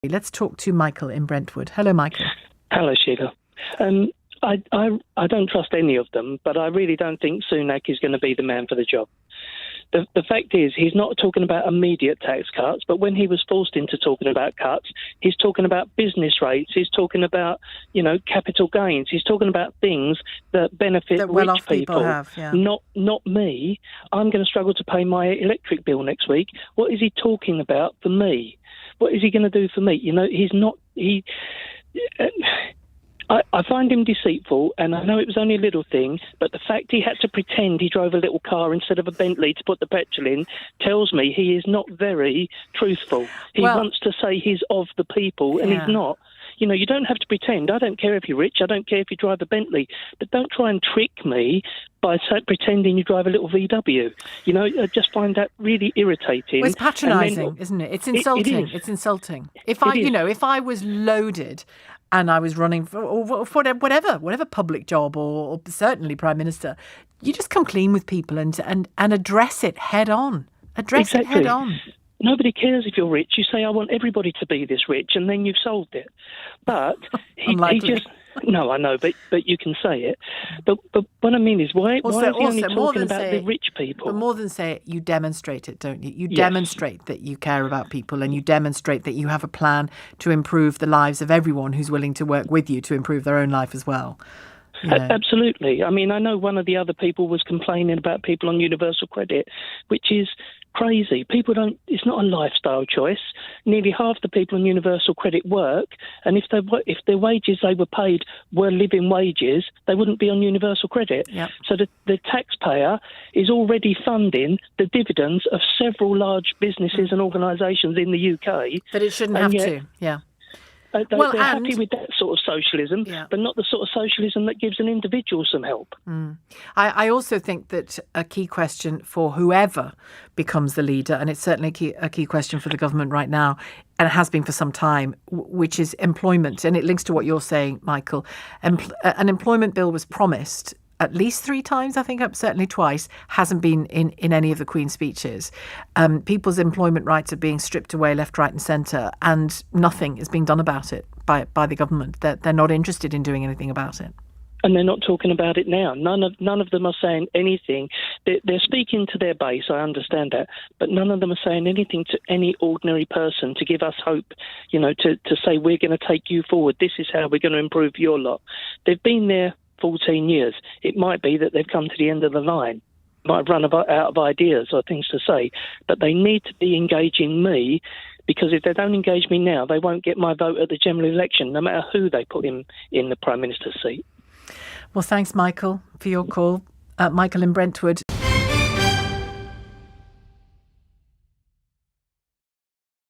Let's talk to Michael in Brentwood. Hello, Michael. Hello, Sheila. I don't trust any of them, but I really don't think Sunak is going to be the man for the job. The fact is, he's not talking about immediate tax cuts, but when he was forced into talking about cuts, he's talking about business rates, he's talking about, capital gains, he's talking about things that benefit that rich well-off people have, yeah. Not me. I'm going to struggle to pay my electric bill next week. What is he talking about for me? What is he going to do for me? He's not... I find him deceitful, and I know it was only a little thing, but the fact he had to pretend he drove a little car instead of a Bentley to put the petrol in tells me he is not very truthful. He wants to say he's of the people, and he's not. You don't have to pretend. I don't care if you're rich. I don't care if you drive a Bentley. But don't try and trick me by pretending you drive a little VW. I just find that really irritating. Well, it's patronising, isn't it? It's insulting. It's insulting. If I was loaded and I was running for whatever public job or certainly Prime Minister, you just come clean with people and address it head on. Address it head on. Nobody cares if you're rich. You say, I want everybody to be this rich, and then you've solved it. But he just... No, I know, but you can say it. But what I mean is, why is he only talking about the rich people? But more than say it, you demonstrate it, don't you? You demonstrate that you care about people, and you demonstrate that you have a plan to improve the lives of everyone who's willing to work with you to improve their own life as well. Absolutely. I mean, I know one of the other people was complaining about people on universal credit, which is crazy. It's not a lifestyle choice. Nearly half the people on universal credit work, and if their wages they were paid were living wages, they wouldn't be on universal credit. Yep. So the taxpayer is already funding the dividends of several large businesses and organisations in the UK. That it shouldn't have to, yeah. They're happy with that sort of socialism, but not the sort of socialism that gives an individual some help. I also think that a key question for whoever becomes the leader, and it's certainly a key question for the government right now, and it has been for some time, which is employment. And it links to what you're saying, Michael. An employment bill was promised at least 3 times, I think, certainly twice, hasn't been in any of the Queen's speeches. People's employment rights are being stripped away left, right and centre, and nothing is being done about it by the government. They're not interested in doing anything about it. And they're not talking about it now. None of them are saying anything. They're speaking to their base, I understand that, but none of them are saying anything to any ordinary person to give us hope, to say we're going to take you forward. This is how we're going to improve your lot. They've been there 14 years. It might be that they've come to the end of the line, might run out of ideas or things to say, but they need to be engaging me, because if they don't engage me now, they won't get my vote at the general election, no matter who they put in the Prime Minister's seat. Well, thanks, Michael, for your call. Michael in Brentwood.